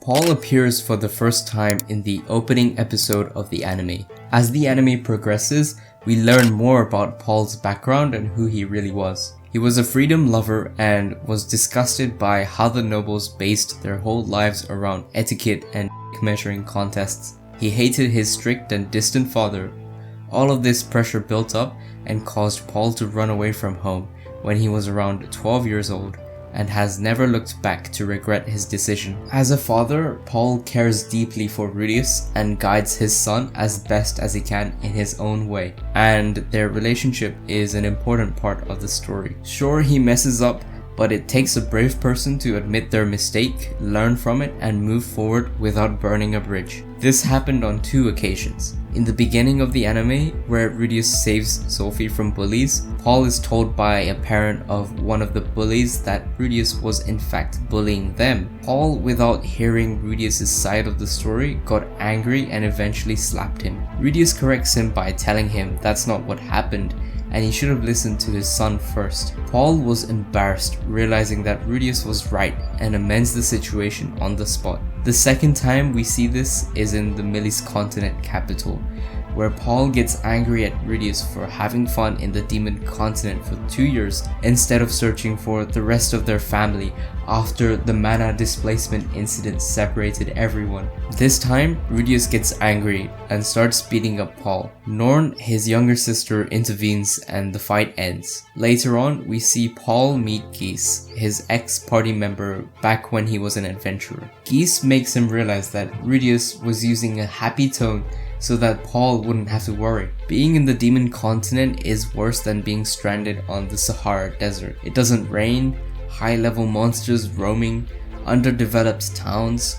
Paul appears for the first time in the opening episode of the anime. As the anime progresses, we learn more about Paul's background and who he really was. He was a freedom lover and was disgusted by how the nobles based their whole lives around etiquette and measuring contests. He hated his strict and distant father. All of this pressure built up and caused Paul to run away from home when he was around 12 years old, and has never looked back to regret his decision. As a father, Paul cares deeply for Rudius and guides his son as best as he can in his own way, and their relationship is an important part of the story. Sure, he messes up, but it takes a brave person to admit their mistake, learn from it, and move forward without burning a bridge. This happened on 2 occasions. In the beginning of the anime, where Rudius saves Sophie from bullies, Paul is told by a parent of one of the bullies that Rudius was in fact bullying them. Paul, without hearing Rudius' side of the story, got angry and eventually slapped him. Rudius corrects him by telling him that's not what happened, and he should have listened to his son first. Paul was embarrassed, realizing that Rudius was right, and amends the situation on the spot. The second time we see this is in the Millie's continent capital, where Paul gets angry at Rudius for having fun in the demon continent for 2 years instead of searching for the rest of their family after the mana displacement incident separated everyone. This time, Rudius gets angry and starts beating up Paul. Norn, his younger sister, intervenes and the fight ends. Later on, we see Paul meet Geese, his ex-party member back when he was an adventurer. Geese makes him realize that Rudius was using a happy tone so that Paul wouldn't have to worry. Being in the demon continent is worse than being stranded on the Sahara Desert. It doesn't rain, high-level monsters roaming, underdeveloped towns,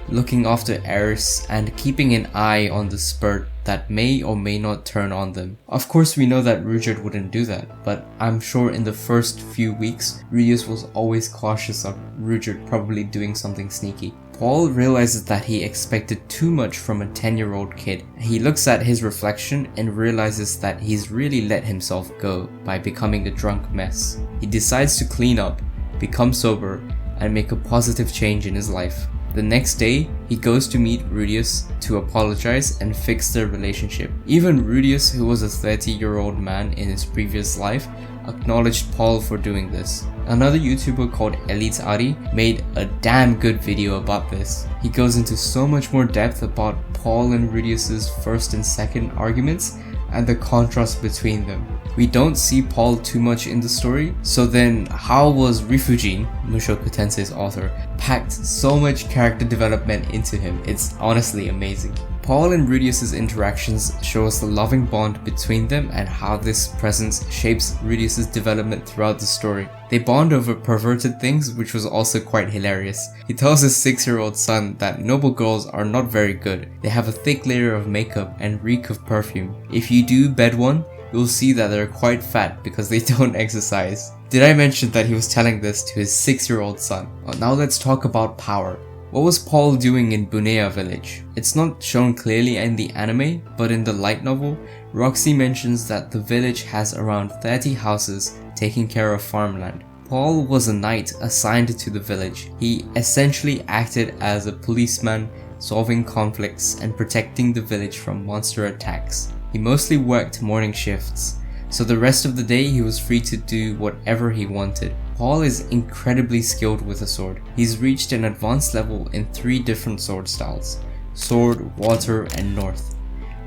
looking after heirs, and keeping an eye on the spurt that may or may not turn on them. Of course, we know that Rudyard wouldn't do that, but I'm sure in the first few weeks, Rudius was always cautious of Rudyard probably doing something sneaky. Paul realizes that he expected too much from a 10-year-old kid. He looks at his reflection and realizes that he's really let himself go by becoming a drunk mess. He decides to clean up, become sober, and make a positive change in his life. The next day, he goes to meet Rudius to apologize and fix their relationship. Even Rudius, who was a 30-year-old man in his previous life, acknowledged Paul for doing this. Another YouTuber called Elite Ari made a damn good video about this. He goes into so much more depth about Paul and Rudius' first and second arguments and the contrast between them. We don't see Paul too much in the story, so then how was Rifujin, Mushoku Tensei's author, packed so much character development into him? It's honestly amazing. Paul and Rudius' interactions show us the loving bond between them and how this presence shapes Rudius' development throughout the story. They bond over perverted things, which was also quite hilarious. He tells his 6-year-old son that noble girls are not very good. They have a thick layer of makeup and reek of perfume. If you do bed one, you'll see that they're quite fat because they don't exercise. Did I mention that he was telling this to his 6-year-old son? Well, now let's talk about power. What was Paul doing in Buena village? It's not shown clearly in the anime, but in the light novel, Roxy mentions that the village has around 30 houses taking care of farmland. Paul was a knight assigned to the village. He essentially acted as a policeman, solving conflicts and protecting the village from monster attacks. He mostly worked morning shifts, so the rest of the day he was free to do whatever he wanted. Paul is incredibly skilled with a sword. He's reached an advanced level in 3 different sword styles: sword, water, and north.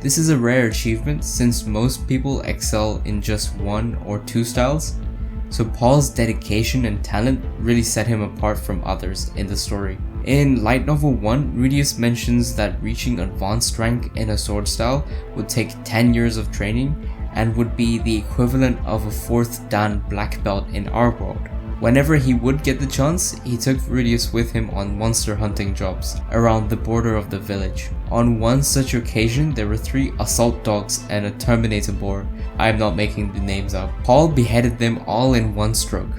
This is a rare achievement since most people excel in just 1 or 2 styles, so Paul's dedication and talent really set him apart from others in the story. In Light Novel 1, Rudius mentions that reaching advanced rank in a sword style would take 10 years of training and would be the equivalent of a 4th Dan black belt in our world. Whenever he would get the chance, he took Rudius with him on monster hunting jobs around the border of the village. On one such occasion, there were 3 assault dogs and a Terminator boar. I am not making the names up. Paul beheaded them all in one stroke.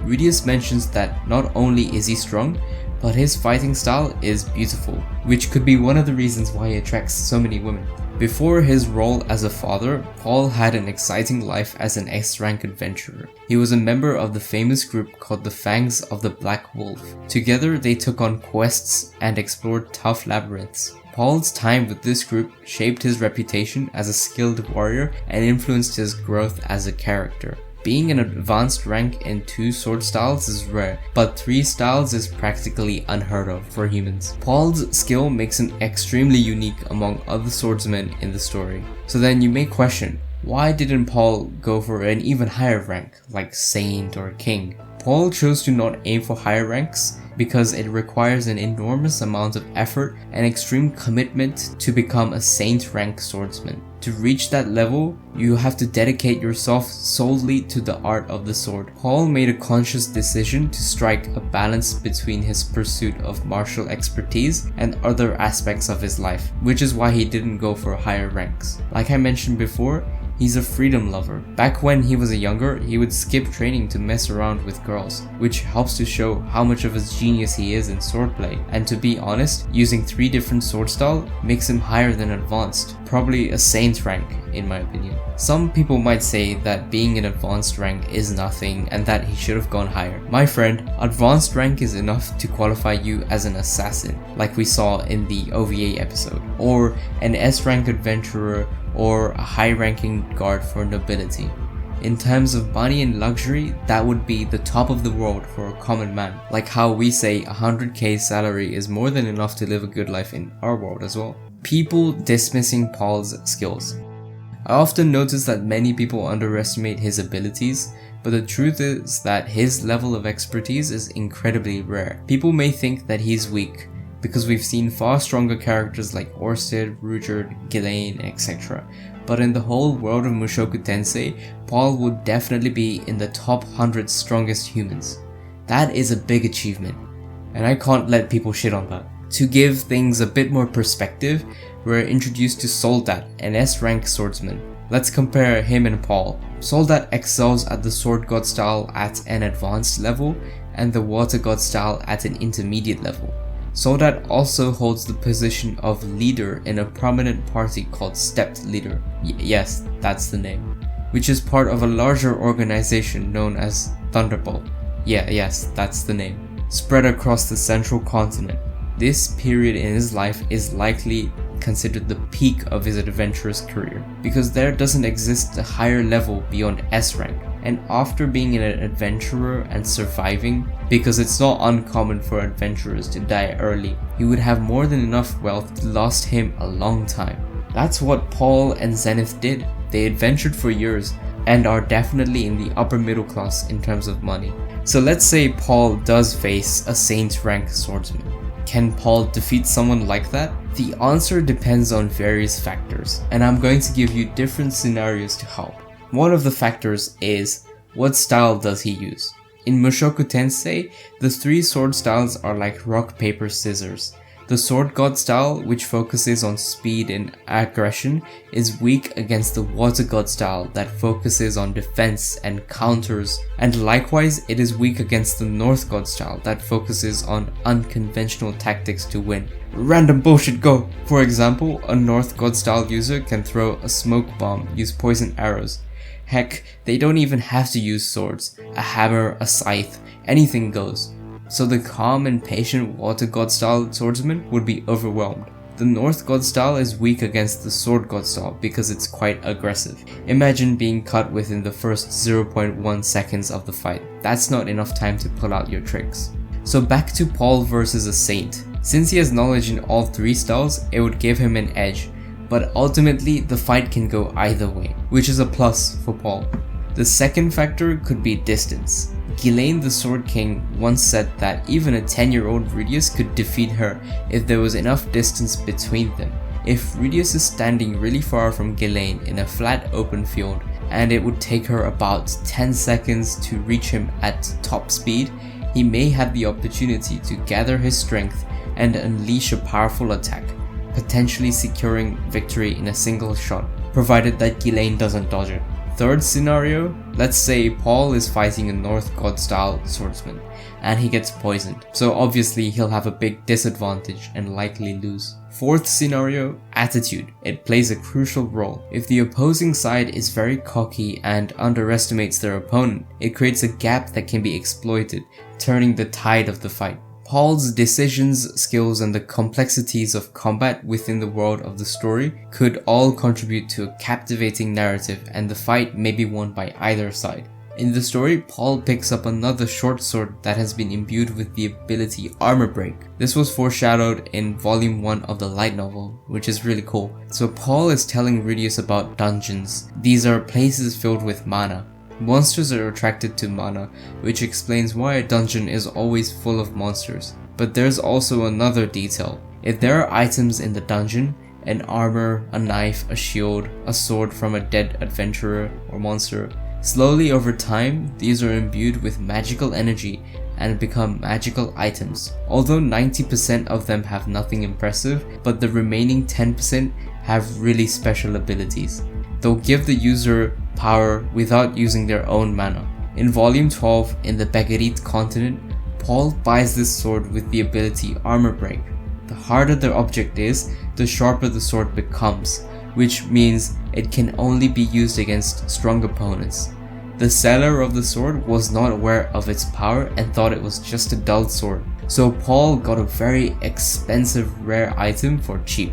Rudius mentions that not only is he strong, but his fighting style is beautiful, which could be one of the reasons why he attracts so many women. Before his role as a father, Paul had an exciting life as an S-rank adventurer. He was a member of the famous group called the Fangs of the Black Wolf. Together they took on quests and explored tough labyrinths. Paul's time with this group shaped his reputation as a skilled warrior and influenced his growth as a character. Being an advanced rank in 2 sword styles is rare, but 3 styles is practically unheard of for humans. Paul's skill makes him extremely unique among other swordsmen in the story. So then you may question, why didn't Paul go for an even higher rank, like Saint or King? Paul chose to not aim for higher ranks because it requires an enormous amount of effort and extreme commitment to become a Saint rank swordsman. To reach that level, you have to dedicate yourself solely to the art of the sword. Paul made a conscious decision to strike a balance between his pursuit of martial expertise and other aspects of his life, which is why he didn't go for higher ranks. Like I mentioned before, he's a freedom lover. Back when he was younger, he would skip training to mess around with girls, which helps to show how much of a genius he is in swordplay. And to be honest, using 3 different sword styles makes him higher than advanced, probably a Saint rank in my opinion. Some people might say that being an advanced rank is nothing and that he should have gone higher. My friend, advanced rank is enough to qualify you as an assassin, like we saw in the OVA episode, or an S rank adventurer, or a high-ranking guard for nobility. In terms of money and luxury, that would be the top of the world for a common man, like how we say 100k salary is more than enough to live a good life in our world as well. People dismissing Paul's skills. I often notice that many people underestimate his abilities, but the truth is that his level of expertise is incredibly rare. People may think that he's weak, because we've seen far stronger characters like Orsted, Ruijerd, Ghislaine, etc. But in the whole world of Mushoku Tensei, Paul would definitely be in the top 100 strongest humans. That is a big achievement, and I can't let people shit on that. To give things a bit more perspective, we're introduced to Soldat, an S-rank swordsman. Let's compare him and Paul. Soldat excels at the Sword God style at an advanced level, and the Water God style at an intermediate level. Soldat also holds the position of leader in a prominent party called Stepped Leader. Yes, that's the name. Which is part of a larger organization known as Thunderbolt. Yes, that's the name. Spread across the central continent. This period in his life is likely considered the peak of his adventurous career, because there doesn't exist a higher level beyond S rank. And after being an adventurer and surviving, because it's not uncommon for adventurers to die early, he would have more than enough wealth to last him a long time. That's what Paul and Zenith did. They adventured for years and are definitely in the upper middle class in terms of money. So let's say Paul does face a Saint rank swordsman. Can Paul defeat someone like that? The answer depends on various factors, and I'm going to give you different scenarios to help. One of the factors is, what style does he use? In Mushoku Tensei, the 3 sword styles are like rock, paper, scissors. The Sword God style, which focuses on speed and aggression, is weak against the Water God style that focuses on defense and counters, and likewise it is weak against the North God style that focuses on unconventional tactics to win. Random bullshit go! For example, a North God style user can throw a smoke bomb, use poison arrows. Heck, they don't even have to use swords. A hammer, a scythe, anything goes. So the calm and patient Water God style swordsman would be overwhelmed. The North God style is weak against the Sword God style because it's quite aggressive. Imagine being cut within the first 0.1 seconds of the fight. That's not enough time to pull out your tricks. So back to Paul versus a Saint. Since he has knowledge in all 3 styles, it would give him an edge. But ultimately, the fight can go either way, which is a plus for Paul. The second factor could be distance. Ghislaine the Sword King once said that even a 10-year-old Rudius could defeat her if there was enough distance between them. If Rudius is standing really far from Ghislaine in a flat open field, and it would take her about 10 seconds to reach him at top speed, he may have the opportunity to gather his strength and unleash a powerful attack, potentially securing victory in a single shot, provided that Ghislaine doesn't dodge it. Third scenario, Let's say Paul is fighting a North God style swordsman and he gets poisoned, so obviously he'll have a big disadvantage and likely lose. Fourth scenario, attitude. It plays a crucial role. If the opposing side is very cocky and underestimates their opponent, it creates a gap that can be exploited, turning the tide of the fight. Paul's decisions, skills, and the complexities of combat within the world of the story could all contribute to a captivating narrative, and the fight may be won by either side. In the story, Paul picks up another short sword that has been imbued with the ability Armor Break. This was foreshadowed in volume 1 of the light novel, which is really cool. So Paul is telling Rudius about dungeons. These are places filled with mana. Monsters are attracted to mana, which explains why a dungeon is always full of monsters. But there's also another detail. If there are items in the dungeon, an armor, a knife, a shield, a sword from a dead adventurer or monster, slowly over time, these are imbued with magical energy and become magical items. Although 90% of them have nothing impressive, but the remaining 10% have really special abilities. They'll give the user power without using their own mana. In volume 12, in the Begarit continent, Paul buys this sword with the ability Armor Break. The harder the object is, the sharper the sword becomes, which means it can only be used against strong opponents. The seller of the sword was not aware of its power and thought it was just a dull sword, so Paul got a very expensive rare item for cheap.